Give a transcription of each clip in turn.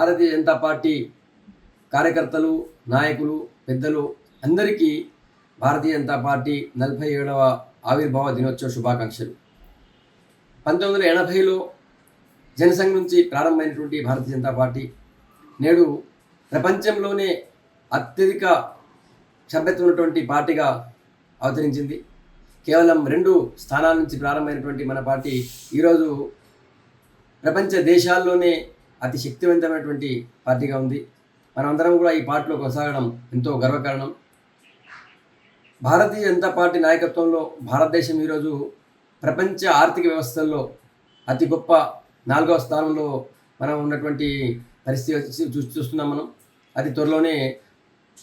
Bharatiya Janata party కార్యకర్తలు, నాయకులు, పెద్దలు అందరికీ భారతీయ జనతా పార్టీ 47వ ఆవిర్భావ దినోత్సవ శుభాకాంక్షలు. 1980లో జనసంఘ్ నుంచి ప్రారంభమైనటువంటి భారతీయ జనతా పార్టీ నేడు ప్రపంచంలోనే అత్యధిక సభ్యత్వం ఉన్నటువంటి పార్టీగా అవతరించింది. కేవలం 2 స్థానాల నుంచి ప్రారంభమైనటువంటి మన పార్టీ ఈరోజు ప్రపంచ దేశాల్లోనే అతి శక్తివంతమైనటువంటి పార్టీగా ఉంది. మనమందరం కూడా ఈ పార్టీలో కొనసాగడం ఎంతో గర్వకారణం. భారతీయ జనతా పార్టీ నాయకత్వంలో భారతదేశం ఈరోజు ప్రపంచ ఆర్థిక వ్యవస్థల్లో అతి గొప్ప 4వ స్థానంలో మనం ఉన్నటువంటి పరిస్థితి చూస్తున్నాం. మనం అతి త్వరలోనే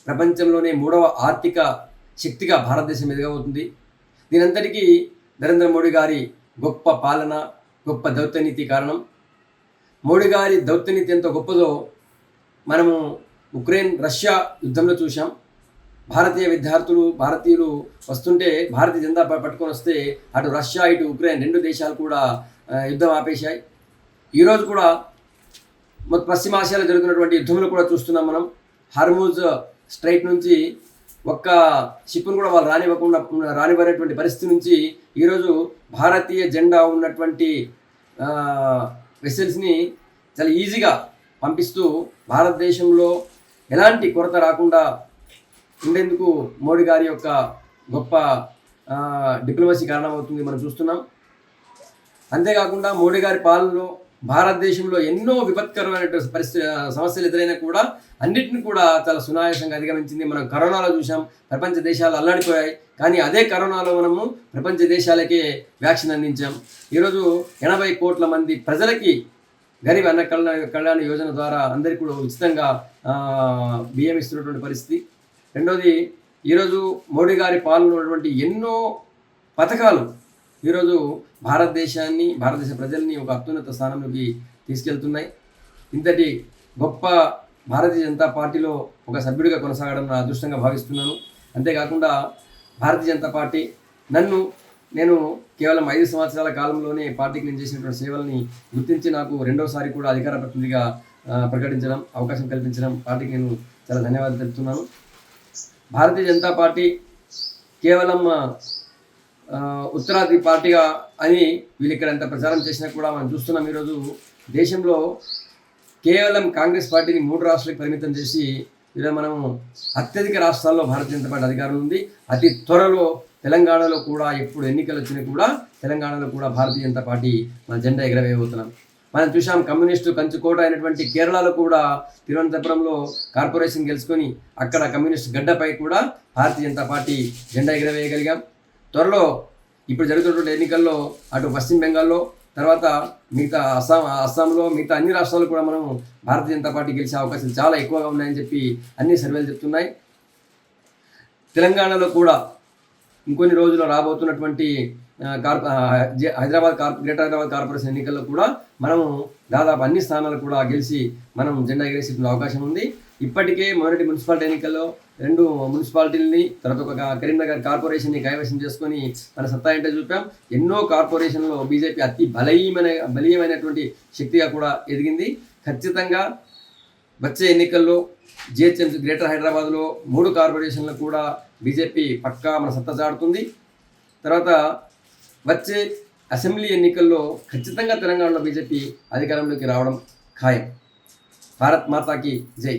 ప్రపంచంలోనే 3వ ఆర్థిక శక్తిగా భారతదేశం ఎదగబోతుంది. దీనంతటికీ నరేంద్ర మోడీ గారి గొప్ప పాలన, గొప్ప దౌత్యనీతి కారణం. మోడీ గారి దౌత్యనీతి ఎంతో గొప్పదో మనము ఉక్రెయిన్ రష్యా యుద్ధంలో చూసాం. భారతీయులు వస్తుంటే భారతీయ జనతా పార్టీ పట్టుకొని వస్తే అటు రష్యా ఇటు ఉక్రెయిన్ 2 దేశాలు కూడా యుద్ధం ఆపేశాయి. ఈరోజు కూడా పశ్చిమ ఆసియాలో జరుగుతున్నటువంటి యుద్ధంలో కూడా చూస్తున్నాం. మనం హార్మూజ్ స్ట్రైట్ నుంచి ఒక్క షిప్ను కూడా వాళ్ళు రానివ్వనటువంటి పరిస్థితి నుంచి ఈరోజు భారతీయ జెండా ఉన్నటువంటి వెసల్స్ని చాలా ఈజీగా పంపిస్తూ భారతదేశంలో ఎలాంటి కొరత రాకుండా ఉండేందుకు మోడీ గారి యొక్క గొప్ప డిప్లొమసీ కారణమవుతుంది మనం చూస్తున్నాం. అంతేకాకుండా మోడీ గారి పాలనలో భారతదేశంలో ఎన్నో విపత్కరమైనటువంటి సమస్యలు ఎదురైనా కూడా అన్నిటిని కూడా చాలా సునాయాసంగా అధిగమించింది. మనం కరోనాలో చూసాం, ప్రపంచ దేశాలు అల్లాడిపోయాయి. కానీ అదే కరోనాలో మనము ప్రపంచ దేశాలకే వ్యాక్సిన్ అందించాం. ఈరోజు 80 కోట్ల మంది ప్రజలకి గరీబ్ అన్న కళ్యాణ యోజన ద్వారా అందరికీ కూడా ఉచితంగా బియ్యం ఇస్తున్నటువంటి పరిస్థితి. రెండోది, ఈరోజు మోడీ గారి పాలనలో ఉన్నటువంటి ఎన్నో పథకాలు ఈరోజు భారతదేశ ప్రజల్ని ఒక అత్యున్నత స్థానంలోకి తీసుకెళ్తున్నాయి. ఇంతటి గొప్ప భారతీయ జనతా పార్టీలో ఒక సభ్యుడిగా కొనసాగడం నా అదృష్టంగా భావిస్తున్నాను. అంతేకాకుండా భారతీయ జనతా పార్టీ నేను కేవలం 5 సంవత్సరాల కాలంలోనే పార్టీకి నేను చేసినటువంటి సేవల్ని గుర్తించి నాకు 2వసారి కూడా అధికార ప్రతినిధిగా ప్రకటించడం, అవకాశం కల్పించడం పార్టీకి నేను చాలా ధన్యవాదాలు తెలుపుతున్నాను. భారతీయ జనతా పార్టీ కేవలం ఉత్తరాది పార్టీగా అని వీళ్ళు ఇక్కడ ఎంత ప్రచారం చేసినా కూడా మనం చూస్తున్నాం. ఈరోజు దేశంలో కేవలం కాంగ్రెస్ పార్టీని 3 రాష్ట్రాలకు పరిమితం చేసి ఈరోజు మనం అత్యధిక రాష్ట్రాల్లో భారతీయ జనతా పార్టీ అధికారం ఉంది. అతి త్వరలో తెలంగాణలో కూడా ఎప్పుడు ఎన్నికలు వచ్చినా కూడా తెలంగాణలో కూడా భారతీయ జనతా పార్టీ మన జెండా ఎగరవేయబోతున్నాం. మనం చూసాం, కమ్యూనిస్టు కంచుకోట అయినటువంటి కేరళలో కూడా తిరువనంతపురంలో కార్పొరేషన్ గెలుచుకొని అక్కడ కమ్యూనిస్ట్ గడ్డపై కూడా భారతీయ జనతా పార్టీ జెండా ఎగరవేయగలిగాం. త్వరలో ఇప్పుడు జరుగుతున్నటువంటి ఎన్నికల్లో అటు పశ్చిమ బెంగాల్లో, తర్వాత మిగతా అస్సాంలో, మిగతా అన్ని రాష్ట్రాల్లో కూడా మనం భారతీయ జనతా పార్టీ గెలిచే అవకాశాలు చాలా ఎక్కువగా ఉన్నాయని చెప్పి అన్ని సర్వేలు చెప్తున్నాయి. తెలంగాణలో కూడా ఇంకొన్ని రోజుల్లో రాబోతున్నటువంటి గ్రేటర్ హైదరాబాద్ కార్పొరేషన్ ఎన్నికల్లో కూడా మనము దాదాపు అన్ని స్థానాలు కూడా గెలిచి మనం జెండా ఎగరేసే అవకాశం ఉంది. ఇప్పటికే మొదటి మున్సిపాలిటీ ఎన్నికల్లో 2 మున్సిపాలిటీలని, తర్వాత ఒక కరీంనగర్ కార్పొరేషన్ని కైవసం చేసుకొని మన సత్తా ఏంటో చూపాం. ఎన్నో కార్పొరేషన్లో బీజేపీ అతి బలీయమైనటువంటి శక్తిగా కూడా ఎదిగింది. ఖచ్చితంగా వచ్చే ఎన్నికల్లో జిహెచ్ఎంసీ గ్రేటర్ హైదరాబాద్లో 3 కార్పొరేషన్లు కూడా బీజేపీ పక్కా మన సత్తా చాటుతుంది. తర్వాత వచ్చే అసెంబ్లీ ఎన్నికల్లో ఖచ్చితంగా తెలంగాణలో బీజేపీ అధికారంలోకి రావడం ఖాయం. భారత్ మాతాకి జై.